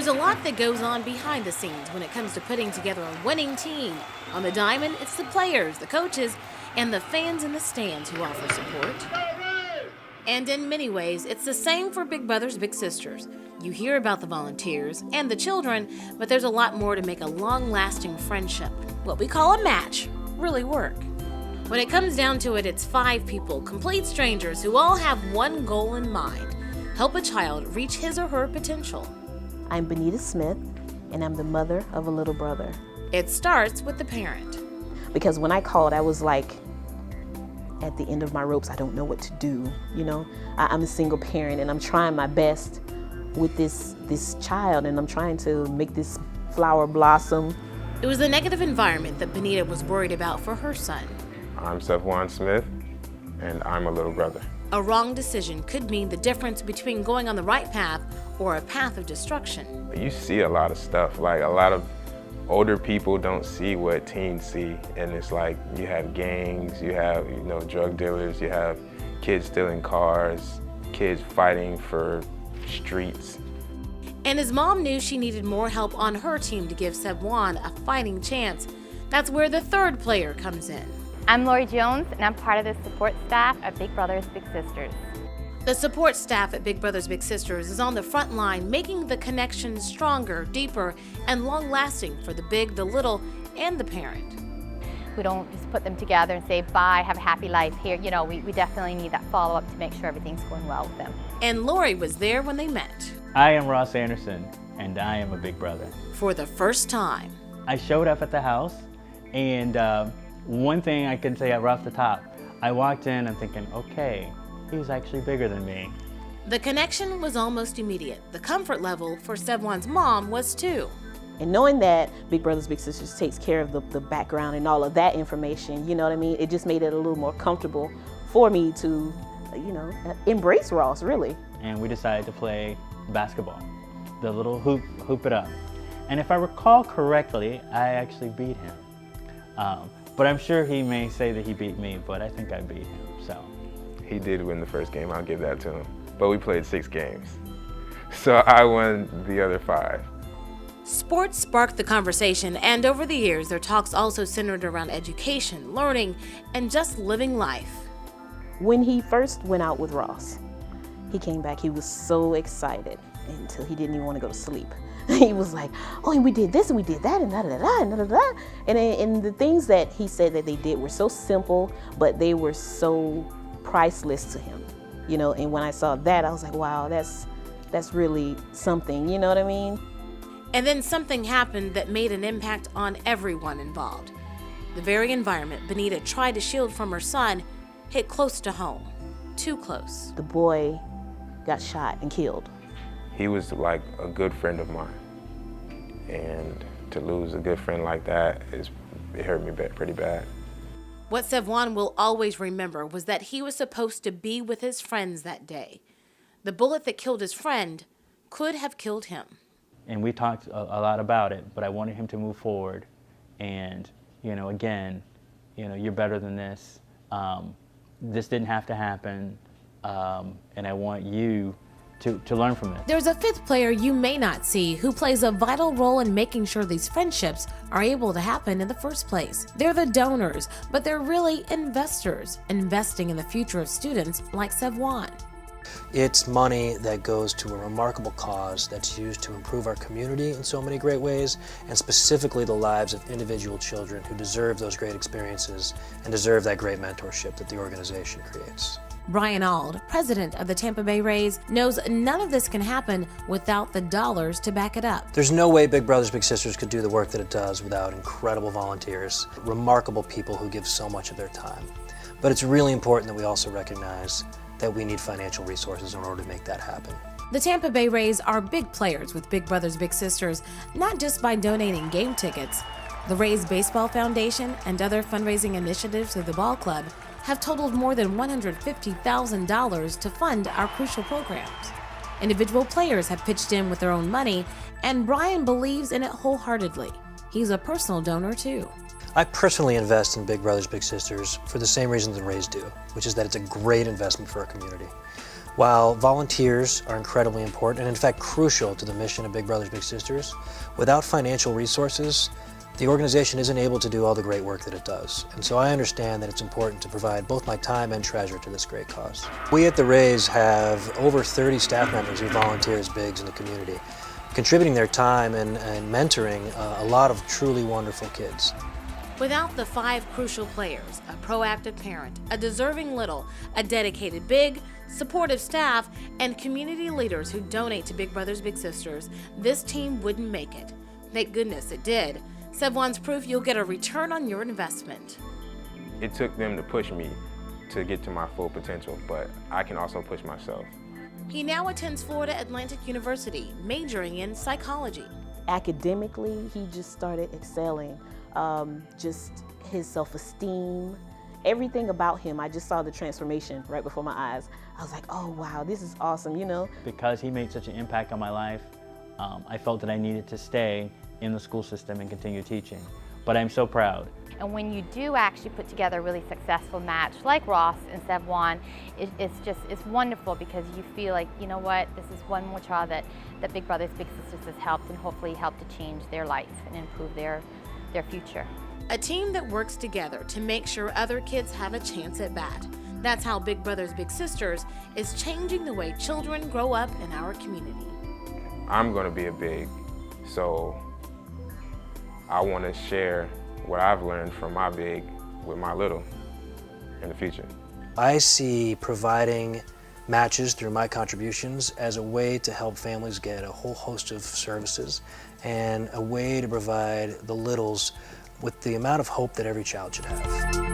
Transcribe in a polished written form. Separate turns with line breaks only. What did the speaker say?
There's a lot that goes on behind the scenes when it comes to putting together a winning team. On the diamond, it's the players, the coaches, and the fans in the stands who offer support. And in many ways, it's the same for Big Brothers Big Sisters. You hear about the volunteers and the children, but there's a lot more to make a long-lasting friendship, what we call a match, really work. When it comes down to it, it's 5 people, complete strangers, who all have one goal in mind: help a child reach his or her potential.
I'm Benita Smith, and I'm the mother of a little brother.
It starts with the parent.
Because when I called, I was like at the end of my ropes. I don't know what to do. You know, I'm a single parent, and I'm trying my best with this child, and I'm trying to make this flower blossom.
It was the negative environment that Benita was worried about for her son.
I'm Sevwan Smith, and I'm a little brother.
A wrong decision could mean the difference between going on the right path or a path of destruction.
You see a lot of stuff, like a lot of older people don't see what teens see, and it's like you have gangs, you have drug dealers, you have kids stealing cars, kids fighting for streets.
And his mom knew she needed more help on her team to give Sevwan a fighting chance. That's where the third player comes in.
I'm Lori Jones, and I'm part of the support staff at Big Brothers Big Sisters.
The support staff at Big Brothers Big Sisters is on the front line, making the connection stronger, deeper, and long-lasting for the big, the little, and the parent.
We don't just put them together and say, bye, have a happy life here. You know, we definitely need that follow-up to make sure everything's going well with them.
And Lori was there when they met.
I am Ross Anderson, and I am a big brother.
For the first time.
I showed up at the house, and one thing I can say right off the top, I walked in and thinking, okay, he's actually bigger than me.
The connection was almost immediate. The comfort level for Sevwan's mom was too.
And knowing that Big Brothers Big Sisters takes care of the background and all of that information, you know what I mean? It just made it a little more comfortable for me to, embrace Ross, really.
And we decided to play basketball, the little hoop it up. And if I recall correctly, I actually beat him. But I'm sure he may say that he beat me, but I think I beat him, so.
He did win the first game, I'll give that to him. But we played 6 games. So I won the other 5.
Sports sparked the conversation, and over the years, their talks also centered around education, learning, and just living life.
When he first went out with Ross, he came back, he was so excited until he didn't even want to go to sleep. He was like, oh, and we did this and we did that and da-da-da-da and da-da-da. And the things that he said that they did were so simple, but they were so priceless to him, and when I saw that, I was like, wow, that's really something, you know what I mean?
And then something happened that made an impact on everyone involved. The very environment Benita tried to shield from her son hit close to home, too close.
The boy got shot and killed.
He was like a good friend of mine, and to lose a good friend like that, it hurt me pretty bad.
What Sevwan will always remember was that he was supposed to be with his friends that day. The bullet that killed his friend could have killed him.
And we talked a lot about it, but I wanted him to move forward. And, again, you're better than this. This didn't have to happen, and I want you to learn from it.
There's a 5th player you may not see who plays a vital role in making sure these friendships are able to happen in the first place. They're the donors, but they're really investors, investing in the future of students like Sevwan.
It's money that goes to a remarkable cause that's used to improve our community in so many great ways, and specifically the lives of individual children who deserve those great experiences and deserve that great mentorship that the organization creates.
Brian Auld, president of the Tampa Bay Rays, knows none of this can happen without the dollars to back it up.
There's no way Big Brothers Big Sisters could do the work that it does without incredible volunteers, remarkable people who give so much of their time. But it's really important that we also recognize that we need financial resources in order to make that happen.
The Tampa Bay Rays are big players with Big Brothers Big Sisters, not just by donating game tickets. The Rays Baseball Foundation and other fundraising initiatives through the ball club have totaled more than $150,000 to fund our crucial programs. Individual players have pitched in with their own money, and Brian believes in it wholeheartedly. He's a personal donor too.
I personally invest in Big Brothers Big Sisters for the same reason the Rays do, which is that it's a great investment for our community. While volunteers are incredibly important and in fact crucial to the mission of Big Brothers Big Sisters, without financial resources, the organization isn't able to do all the great work that it does. And so I understand that it's important to provide both my time and treasure to this great cause. We at the Rays have over 30 staff members who volunteer as Bigs in the community, contributing their time and mentoring a lot of truly wonderful kids.
Without the 5 crucial players, a proactive parent, a deserving little, a dedicated big, supportive staff, and community leaders who donate to Big Brothers Big Sisters, this team wouldn't make it. Thank goodness it did. Sevon's proof you'll get a return on your investment.
It took them to push me to get to my full potential, but I can also push myself.
He now attends Florida Atlantic University, majoring in psychology.
Academically, he just started excelling. Just his self-esteem, everything about him, I just saw the transformation right before my eyes. I was like, oh wow, this is awesome, you know?
Because he made such an impact on my life, I felt that I needed to stay in the school system and continue teaching. But I'm so proud.
And when you do actually put together a really successful match like Ross and Sevon, it's wonderful because you feel like, you know what, this is one more child that Big Brothers Big Sisters has helped and hopefully helped to change their life and improve their future.
A team that works together to make sure other kids have a chance at bat. That's how Big Brothers Big Sisters is changing the way children grow up in our community.
I'm gonna be a big, so I wanna share what I've learned from my big with my little in the future.
I see providing matches through my contributions as a way to help families get a whole host of services and a way to provide the littles with the amount of hope that every child should have.